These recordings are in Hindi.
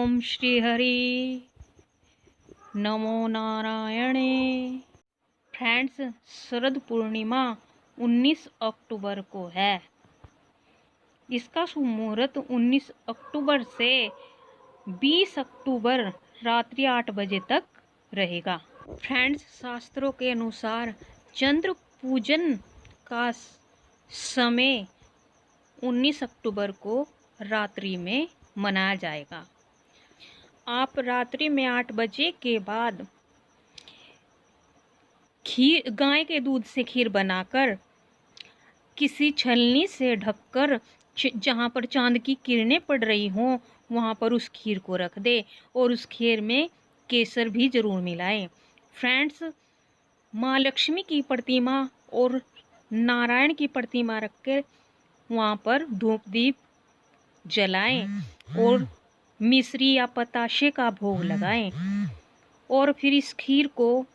ओम श्री हरि नमो नारायणे। फ्रेंड्स, शरद पूर्णिमा 19 अक्टूबर को है। इसका शुभ मुहूर्त 19 अक्टूबर से 20 अक्टूबर रात्रि 8 बजे तक रहेगा। फ्रेंड्स, शास्त्रों के अनुसार चंद्र पूजन का समय 19 अक्टूबर को रात्रि में मनाया जाएगा। आप रात्रि में 8 बजे के बाद खीर, गाय के दूध से खीर बनाकर किसी छलनी से ढककर जहाँ पर चांद की किरणें पड़ रही हों वहाँ पर उस खीर को रख दे और उस खीर में केसर भी जरूर मिलाएं। फ्रेंड्स, माँ लक्ष्मी की प्रतिमा और नारायण की प्रतिमा रखकर वहाँ पर धूप दीप जलाएं और मिश्री या पताशे का भोग लगाएं और फिर इस खीर को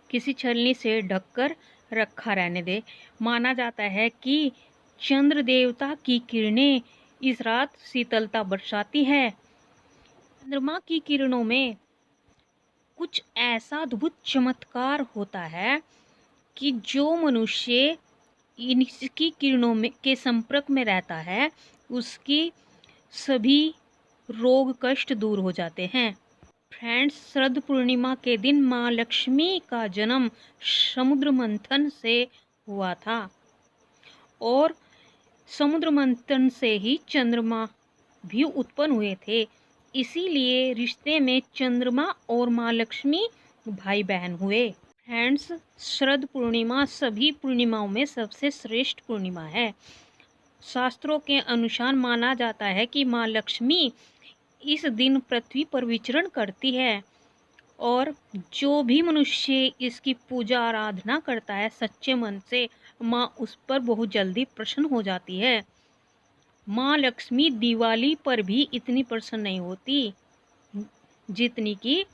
किसी छलनी से ढककर रखा रहने दे। माना जाता है कि चंद्र देवता की किरणें इस रात शीतलता बरसाती है। चंद्रमा की किरणों में कुछ ऐसा अद्भुत चमत्कार होता है कि जो मनुष्य इनकी किरणों में के संपर्क में रहता है उसकी सभी रोग कष्ट दूर हो जाते हैं। फ्रेंड्स, शरद पूर्णिमा के दिन माँ लक्ष्मी का जन्म समुद्र मंथन से हुआ था और समुद्र मंथन से ही चंद्रमा भी उत्पन्न हुए थे। इसीलिए रिश्ते में चंद्रमा और माँ लक्ष्मी भाई बहन हुए। फ्रेंड्स, शरद पूर्णिमा सभी पूर्णिमाओं में सबसे श्रेष्ठ पूर्णिमा है। शास्त्रों के अनुसार माना जाता है कि माँ लक्ष्मी इस दिन पृथ्वी पर विचरण करती है और जो भी मनुष्य इसकी पूजा आराधना करता है सच्चे मन से, माँ उस पर बहुत जल्दी प्रसन्न हो जाती है। माँ लक्ष्मी दिवाली पर भी इतनी प्रसन्न नहीं होती जितनी कि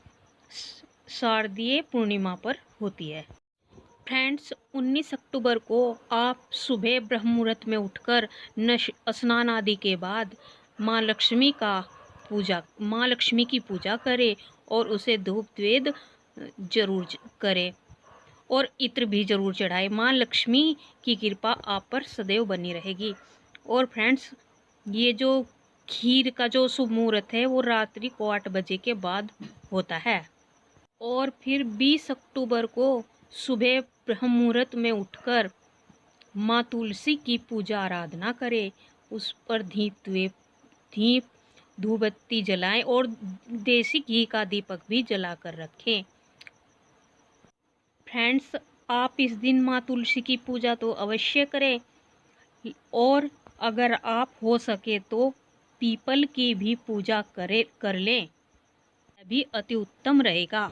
शारदीय पूर्णिमा पर होती है। फ्रेंड्स, 19 अक्टूबर को आप सुबह ब्रह्म मुहूर्त में उठकर स्नान आदि के बाद माँ लक्ष्मी की पूजा करें और उसे धूप द्वेद जरूर करें और इत्र भी जरूर चढ़ाएं। माँ लक्ष्मी की कृपा आप पर सदैव बनी रहेगी। और फ्रेंड्स, ये जो खीर का जो शुभ मुहूर्त है वो रात्रि को 8 बजे के बाद होता है। और फिर 20 अक्टूबर को सुबह ब्रह्म मुहूर्त में उठकर माँ तुलसी की पूजा आराधना करें, उस पर दीप धूपबत्ती जलाएं और देसी घी का दीपक भी जलाकर रखें। फ्रेंड्स, आप इस दिन माँ तुलसी की पूजा तो अवश्य करें और अगर आप हो सके तो पीपल की भी पूजा कर लें, यह भी अति उत्तम रहेगा।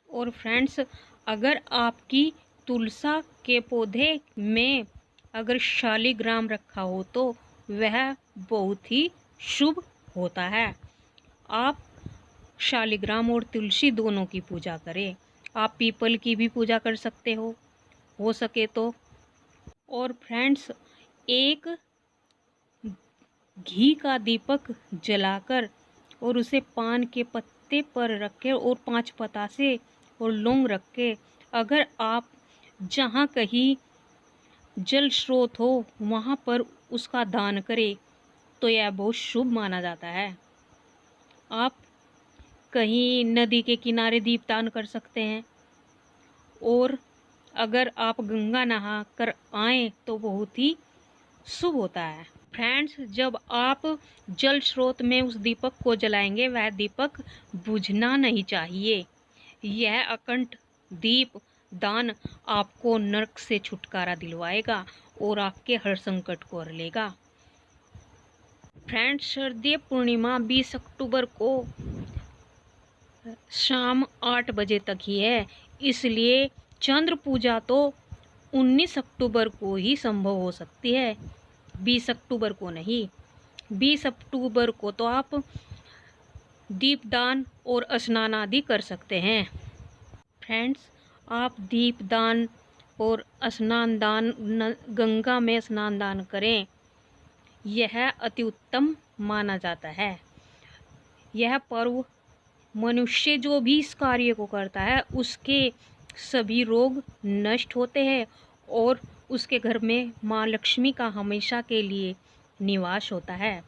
और फ्रेंड्स, अगर आपकी तुलसा के पौधे में अगर शालिग्राम रखा हो तो वह बहुत ही शुभ होता है। आप शालिग्राम और तुलसी दोनों की पूजा करें। आप पीपल की भी पूजा कर सकते हो सके तो। और फ्रेंड्स, एक घी का दीपक जलाकर और उसे पान के पत्ते पर रखें और 5 पतासे और लौंग रख के अगर आप जहाँ कहीं जल स्रोत हो वहाँ पर उसका दान करें तो यह बहुत शुभ माना जाता है। आप कहीं नदी के किनारे दीपदान कर सकते हैं और अगर आप गंगा नहा कर आएँ तो बहुत ही शुभ होता है। फ्रेंड्स, जब आप जल स्रोत में उस दीपक को जलाएंगे वह दीपक बुझना नहीं चाहिए। यह अखंड दीप दान आपको नरक से छुटकारा दिलवाएगा और आपके हर संकट को हर लेगा। फ्रेंड्स, शारदीय पूर्णिमा 20 अक्टूबर को शाम 8 बजे तक ही है, इसलिए चंद्र पूजा तो 19 अक्टूबर को ही संभव हो सकती है, 20 अक्टूबर को नहीं। 20 अक्टूबर को तो आप दीपदान और स्नान आदि कर सकते हैं। फ्रेंड्स, आप दीपदान और गंगा में स्नान दान करें, यह अति उत्तम माना जाता है। यह पर्व मनुष्य जो भी इस कार्य को करता है उसके सभी रोग नष्ट होते हैं और उसके घर में माँ लक्ष्मी का हमेशा के लिए निवास होता है।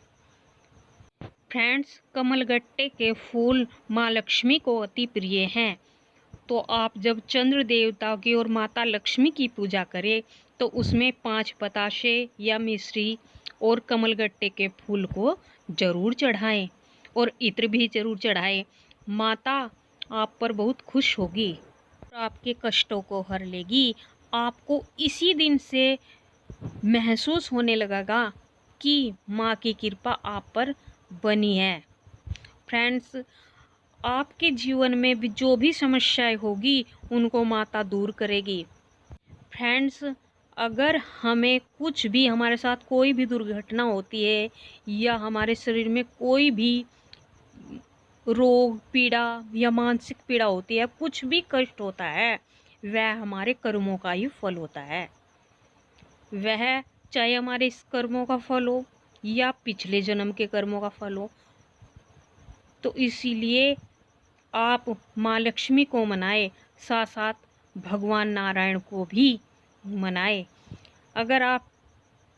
फ्रेंड्स, कमलगट्टे के फूल माँ लक्ष्मी को अति प्रिय हैं। तो आप जब चंद्र देवता की और माता लक्ष्मी की पूजा करें तो उसमें 5 बताशे या मिश्री और कमलगट्टे के फूल को जरूर चढ़ाएं और इत्र भी जरूर चढ़ाएं। माता आप पर बहुत खुश होगी और आपके कष्टों को हर लेगी। आपको इसी दिन से महसूस होने लगेगा कि माँ की कृपा आप पर बनी है। फ्रेंड्स, आपके जीवन में भी जो भी समस्याएं होगी उनको माता दूर करेगी। फ्रेंड्स, अगर हमें कुछ भी हमारे साथ कोई भी दुर्घटना होती है या हमारे शरीर में कोई भी रोग पीड़ा या मानसिक पीड़ा होती है, कुछ भी कष्ट होता है, वह हमारे कर्मों का ही फल होता है। वह चाहे हमारे इस कर्मों का फल हो या पिछले जन्म के कर्मों का फल हो। तो इसीलिए आप माँ लक्ष्मी को मनाए, साथ साथ भगवान नारायण को भी मनाए। अगर आप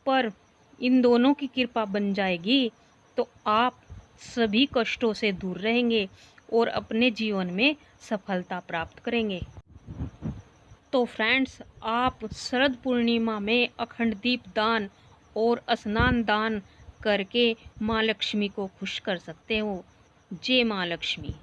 पर इन दोनों की कृपा बन जाएगी तो आप सभी कष्टों से दूर रहेंगे और अपने जीवन में सफलता प्राप्त करेंगे। तो फ्रेंड्स, आप शरद पूर्णिमा में अखंड दीप दान और स्नान दान करके माँ लक्ष्मी को खुश कर सकते हो। जय माँ लक्ष्मी।